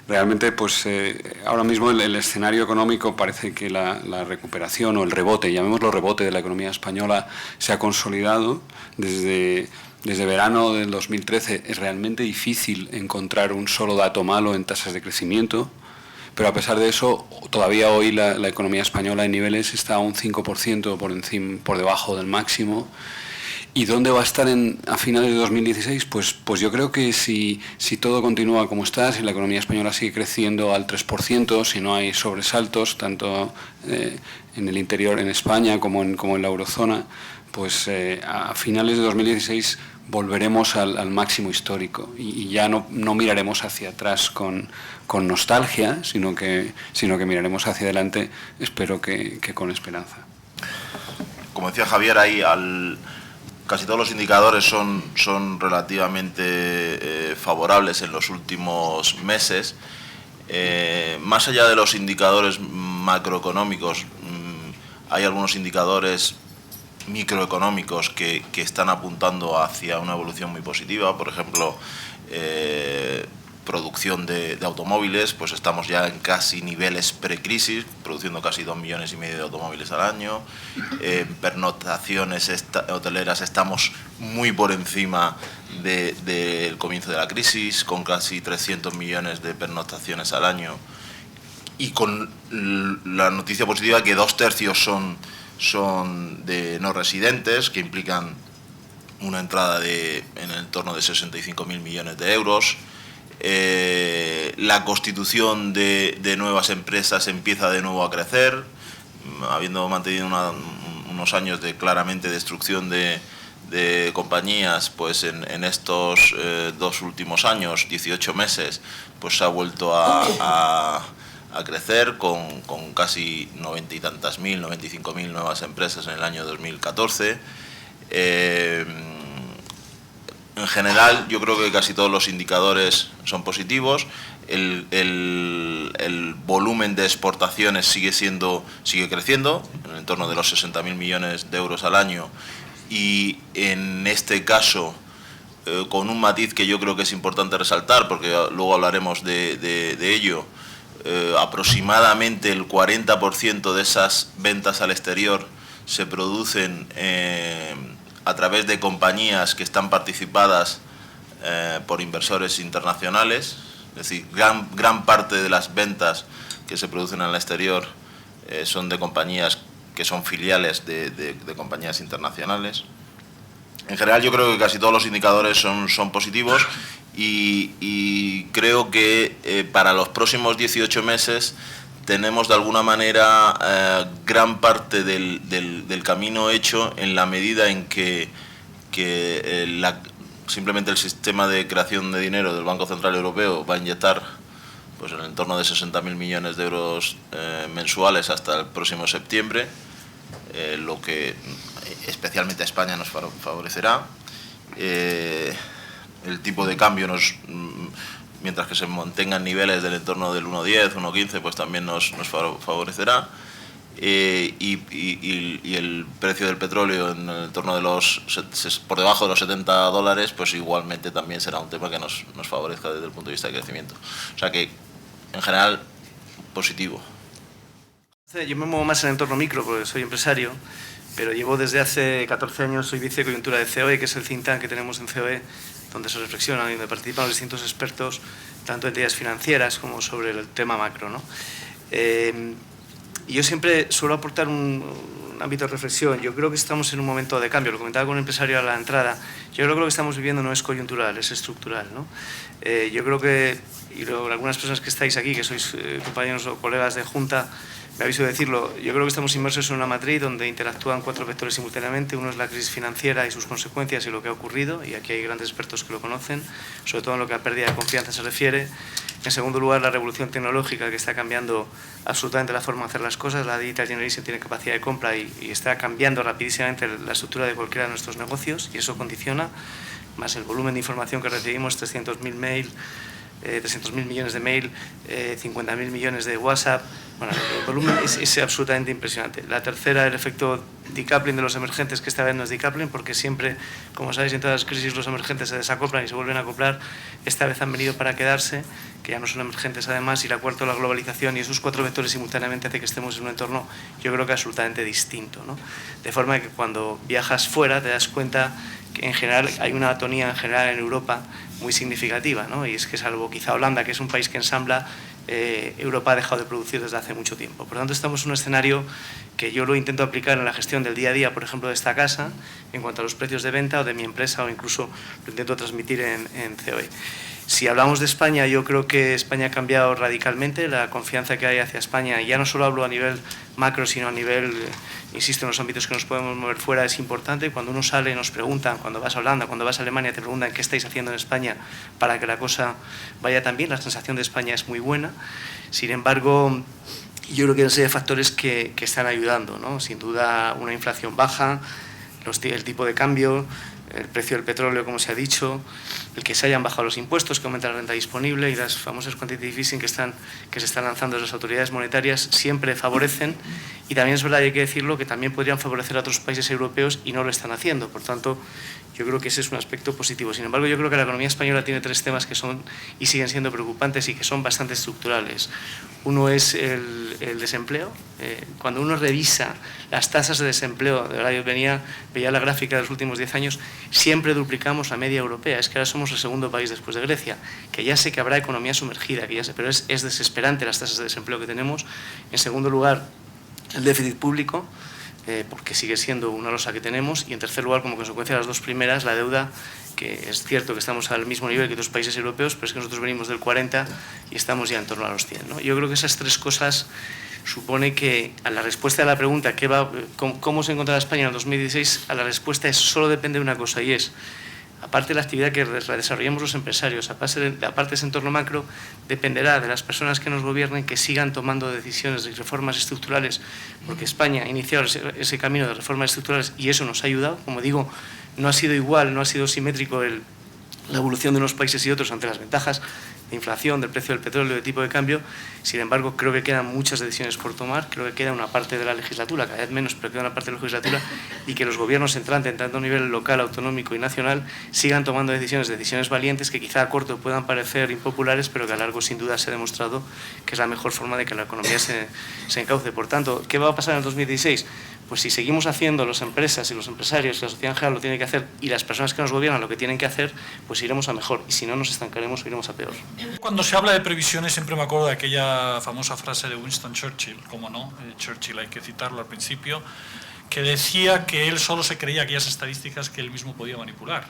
Realmente, pues ahora mismo el escenario económico parece que la recuperación o el rebote, llamémoslo rebote de la economía española, se ha consolidado desde verano del 2013. Es realmente difícil encontrar un solo dato malo en tasas de crecimiento, pero a pesar de eso, todavía hoy la economía española en niveles está un 5% por debajo del máximo. ¿Y dónde va a estar a finales de 2016? Pues yo creo que si todo continúa como está, si la economía española sigue creciendo al 3%, si no hay sobresaltos, tanto en el interior, en España, como en la eurozona, pues a finales de 2016 volveremos al máximo histórico y ya no miraremos hacia atrás con nostalgia, sino que miraremos hacia adelante, espero que con esperanza. Como decía Javier, casi todos los indicadores son relativamente favorables en los últimos meses. Más allá de los indicadores macroeconómicos, hay algunos indicadores microeconómicos que están apuntando hacia una evolución muy positiva. Por ejemplo, producción de automóviles, pues estamos ya en casi niveles precrisis, produciendo casi 2,5 millones de automóviles al año. Pernoctaciones hoteleras estamos muy por encima del comienzo de la crisis, con casi 300 millones de pernoctaciones al año, y con la noticia positiva que 2/3 son de no residentes, que implican una entrada en el entorno de 65.000 millones de euros. La constitución de nuevas empresas empieza de nuevo a crecer, habiendo mantenido unos años de claramente destrucción de compañías. Pues en estos 2 últimos años, 18 meses, pues se ha vuelto a crecer con casi 90 y tantas mil, 95.000 nuevas empresas en el año 2014. En general, yo creo que casi todos los indicadores son positivos. El volumen de exportaciones sigue creciendo, en el entorno de los 60.000 millones de euros al año, y en este caso, con un matiz que yo creo que es importante resaltar, porque luego hablaremos de ello, aproximadamente el 40% de esas ventas al exterior se producen a través de compañías que están participadas por inversores internacionales. Es decir, gran parte de las ventas que se producen en el exterior son de compañías que son filiales de compañías internacionales. En general, yo creo que casi todos los indicadores son positivos, y creo que para los próximos 18 meses tenemos de alguna manera gran parte del camino hecho, en la medida en que simplemente el sistema de creación de dinero del Banco Central Europeo va a inyectar pues en el entorno de 60.000 millones de euros mensuales hasta el próximo septiembre, lo que especialmente a España nos favorecerá. El tipo de cambio mientras que se mantengan niveles del entorno del 1,10, 1,15, pues también nos favorecerá. Y el precio del petróleo en el entorno por debajo de los $70, pues igualmente también será un tema que nos favorezca desde el punto de vista de crecimiento. O sea que, en general, positivo. Yo me muevo más en el entorno micro porque soy empresario, pero llevo desde hace 14 años, soy vicecoyuntura de COE, que es el think tank que tenemos en COE, donde se reflexiona y donde participan los distintos expertos, tanto en entidades financieras como sobre el tema macro, ¿no? Y yo siempre suelo aportar un ámbito de reflexión. Yo creo que estamos en un momento de cambio. Lo comentaba con un empresario a la entrada. Yo creo que lo que estamos viviendo no es coyuntural, es estructural, ¿no? Yo creo que, y algunas personas que estáis aquí, que sois compañeros o colegas de Junta, me aviso de decirlo, yo creo que estamos inmersos en una matriz donde interactúan 4 vectores simultáneamente. Uno es la crisis financiera y sus consecuencias y lo que ha ocurrido, y aquí hay grandes expertos que lo conocen, sobre todo en lo que a pérdida de confianza se refiere. En segundo lugar, la revolución tecnológica, que está cambiando absolutamente la forma de hacer las cosas. La Digital Generation tiene capacidad de compra y está cambiando rapidísimamente la estructura de cualquiera de nuestros negocios, y eso condiciona, más el volumen de información que recibimos, 300.000 millones de mail, 50.000 millones de WhatsApp. Bueno, el volumen es absolutamente impresionante. La tercera, el efecto decoupling de los emergentes, que esta vez no es decoupling, porque siempre, como sabéis, en todas las crisis los emergentes se desacoplan y se vuelven a acoplar. Esta vez han venido para quedarse, que ya no son emergentes además, y la cuarta, la globalización, y esos 4 vectores simultáneamente hace que estemos en un entorno, yo creo que absolutamente distinto, ¿no? De forma que cuando viajas fuera te das cuenta que en general hay una atonía en general en Europa muy significativa, ¿no? Y es que salvo quizá Holanda, que es un país que ensambla, Europa ha dejado de producir desde hace mucho tiempo. Por lo tanto, estamos en un escenario que yo lo intento aplicar en la gestión del día a día, por ejemplo, de esta casa, en cuanto a los precios de venta o de mi empresa, o incluso lo intento transmitir en COE. Si hablamos de España, yo creo que España ha cambiado radicalmente, la confianza que hay hacia España, y ya no solo hablo a nivel macro, sino a nivel, insisto, en los ámbitos que nos podemos mover fuera, es importante. Cuando uno sale, nos preguntan, cuando vas a Holanda, cuando vas a Alemania, te preguntan qué estáis haciendo en España para que la cosa vaya tan bien. La sensación de España es muy buena. Sin embargo, yo creo que hay una serie de factores que están ayudando, ¿no? Sin duda, una inflación baja, el tipo de cambio, el precio del petróleo, como se ha dicho, el que se hayan bajado los impuestos, que aumenta la renta disponible, y las famosas quantitative easing que se están lanzando las autoridades monetarias siempre favorecen. Y también es verdad, y hay que decirlo, que también podrían favorecer a otros países europeos y no lo están haciendo. Por tanto, yo creo que ese es un aspecto positivo. Sin embargo, yo creo que la economía española tiene 3 temas que son y siguen siendo preocupantes y que son bastante estructurales. Uno es el desempleo. Cuando uno revisa las tasas de desempleo, de verdad, yo veía la gráfica de los últimos 10 años, siempre duplicamos la media europea. Es que ahora somos el segundo país después de Grecia, que ya sé que habrá economía sumergida, que ya sé, pero es desesperante las tasas de desempleo que tenemos. En segundo lugar, el déficit público, porque sigue siendo una losa que tenemos, y en tercer lugar, como consecuencia de las 2 primeras, la deuda, que es cierto que estamos al mismo nivel que otros países europeos, pero es que nosotros venimos del 40 y estamos ya en torno a los 100, ¿no? Yo creo que esas 3 cosas supone que a la respuesta a la pregunta ¿cómo se encontrará España en el 2016? A la respuesta solo depende de una cosa, y es, aparte de la actividad que desarrollemos los empresarios, aparte de ese entorno macro, dependerá de las personas que nos gobiernen que sigan tomando decisiones de reformas estructurales, porque España ha iniciado ese camino de reformas estructurales y eso nos ha ayudado. Como digo, no ha sido igual, no ha sido simétrico la evolución de unos países y otros ante las ventajas de inflación, del precio del petróleo, de tipo de cambio. Sin embargo, creo que quedan muchas decisiones por tomar, creo que queda una parte de la legislatura, cada vez menos, pero queda una parte de la legislatura, y que los gobiernos entrantes, tanto a nivel local, autonómico y nacional, sigan tomando decisiones valientes que quizá a corto puedan parecer impopulares, pero que a largo sin duda se ha demostrado que es la mejor forma de que la economía se encauce. Por tanto, ¿qué va a pasar en el 2016? Pues si seguimos haciendo, las empresas y los empresarios, la sociedad en general lo tiene que hacer, y las personas que nos gobiernan lo que tienen que hacer, pues iremos a mejor, y si no nos estancaremos o iremos a peor. Cuando se habla de previsiones siempre me acuerdo de aquella famosa frase de Winston Churchill, como no, Churchill hay que citarlo al principio, que decía que él solo se creía aquellas estadísticas que él mismo podía manipular.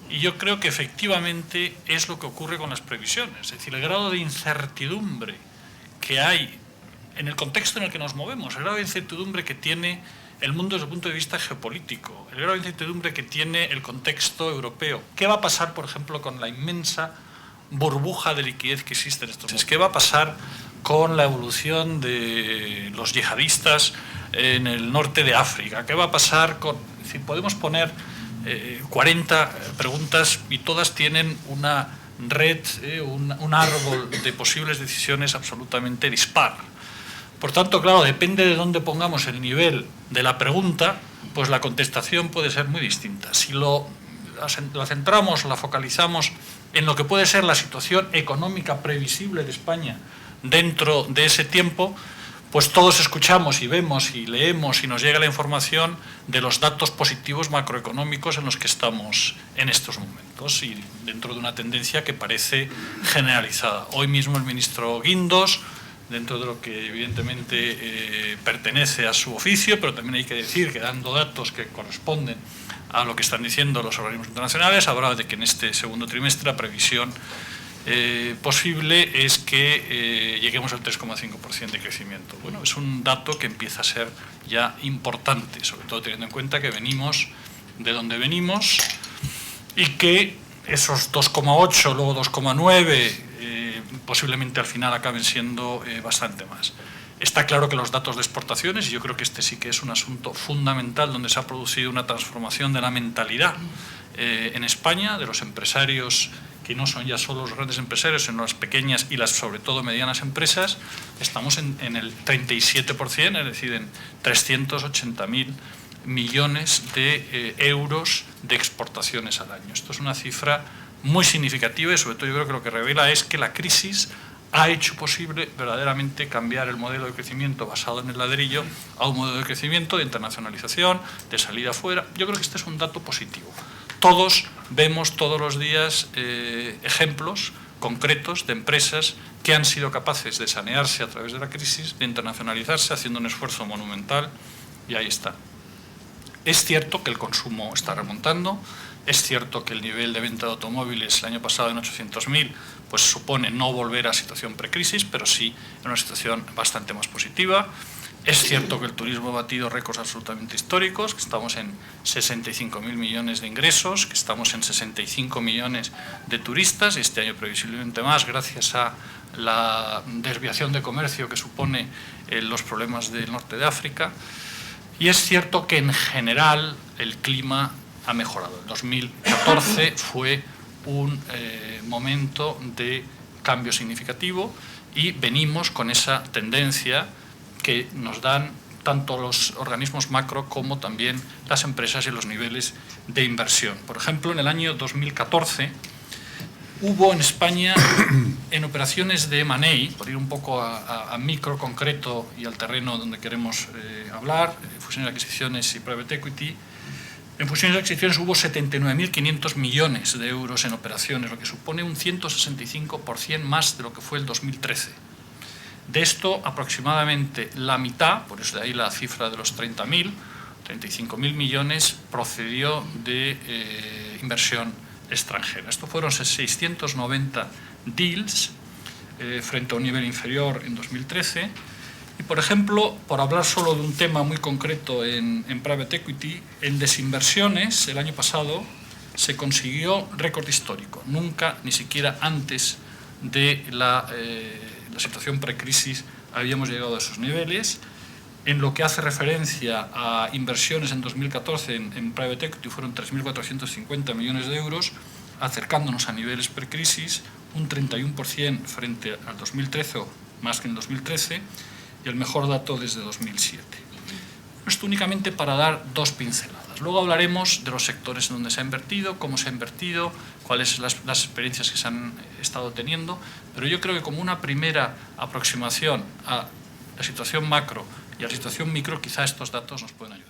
Y yo creo que efectivamente es lo que ocurre con las previsiones, es decir, el grado de incertidumbre que hay en el contexto en el que nos movemos, el grado de incertidumbre que tiene el mundo desde el punto de vista geopolítico, el grado de incertidumbre que tiene el contexto europeo. ¿Qué va a pasar, por ejemplo, con la inmensa burbuja de liquidez que existe en estos momentos? ¿Qué va a pasar con la evolución de los yihadistas en el norte de África? ¿Qué va a pasar con...? Es decir, podemos poner 40 preguntas y todas tienen una red, un árbol de posibles decisiones absolutamente dispar. Por tanto, claro, depende de dónde pongamos el nivel de la pregunta, pues la contestación puede ser muy distinta. Si la centramos, la focalizamos en lo que puede ser la situación económica previsible de España dentro de ese tiempo, pues todos escuchamos y vemos y leemos y nos llega la información de los datos positivos macroeconómicos en los que estamos en estos momentos y dentro de una tendencia que parece generalizada. Hoy mismo el ministro Guindos, dentro de lo que evidentemente pertenece a su oficio, pero también hay que decir que dando datos que corresponden a lo que están diciendo los organismos internacionales, hablaba de que en este segundo trimestre la previsión posible es que lleguemos al 3,5% de crecimiento. Bueno, es un dato que empieza a ser ya importante, sobre todo teniendo en cuenta que venimos de donde venimos y que esos 2,8, luego 2,9, posiblemente al final acaben siendo bastante más. Está claro que los datos de exportaciones, y yo creo que este sí que es un asunto fundamental donde se ha producido una transformación de la mentalidad en España, de los empresarios que no son ya solo los grandes empresarios, sino las pequeñas y las sobre todo medianas empresas. Estamos en el 37%, es decir, en 380.000 millones de euros de exportaciones al año. Esto es una cifra muy significativa y sobre todo yo creo que lo que revela es que la crisis ha hecho posible verdaderamente cambiar el modelo de crecimiento basado en el ladrillo a un modelo de crecimiento de internacionalización, de salida afuera. Yo creo que este es un dato positivo. Todos vemos todos los días ejemplos concretos de empresas que han sido capaces de sanearse a través de la crisis, de internacionalizarse, haciendo un esfuerzo monumental, y ahí está. Es cierto que el consumo está remontando, es cierto que el nivel de venta de automóviles el año pasado en 800.000 pues supone no volver a situación precrisis, pero sí en una situación bastante más positiva. Es cierto que el turismo ha batido récords absolutamente históricos, que estamos en 65.000 millones de ingresos, que estamos en 65 millones de turistas, y este año previsiblemente más, gracias a la desviación de comercio que supone los problemas del norte de África. Y es cierto que en general el clima ha mejorado. El 2014 fue un momento de cambio significativo y venimos con esa tendencia que nos dan tanto los organismos macro como también las empresas y los niveles de inversión. Por ejemplo, en el año 2014 hubo en España, en operaciones de M&A, por ir un poco a micro concreto y al terreno donde queremos hablar, fusiones, adquisiciones y private equity, en fusiones y adquisiciones hubo 79.500 millones de euros en operaciones, lo que supone un 165% más de lo que fue el 2013. De esto, aproximadamente la mitad, por eso de ahí la cifra de los 35.000 millones, procedió de inversión extranjera. Esto fueron 690 deals frente a un nivel inferior en 2013. Y, por ejemplo, por hablar solo de un tema muy concreto en private equity, en desinversiones el año pasado se consiguió récord histórico. Nunca, ni siquiera antes de la situación precrisis, habíamos llegado a esos niveles. En lo que hace referencia a inversiones en 2014 en private equity fueron 3.450 millones de euros, acercándonos a niveles precrisis, un 31% frente al 2013, o más que en 2013, y el mejor dato desde 2007. Esto únicamente para dar dos pinceladas. Luego hablaremos de los sectores en donde se ha invertido, cómo se ha invertido, cuáles las experiencias que se han estado teniendo, pero yo creo que como una primera aproximación a la situación macro y a la situación micro, quizá estos datos nos pueden ayudar.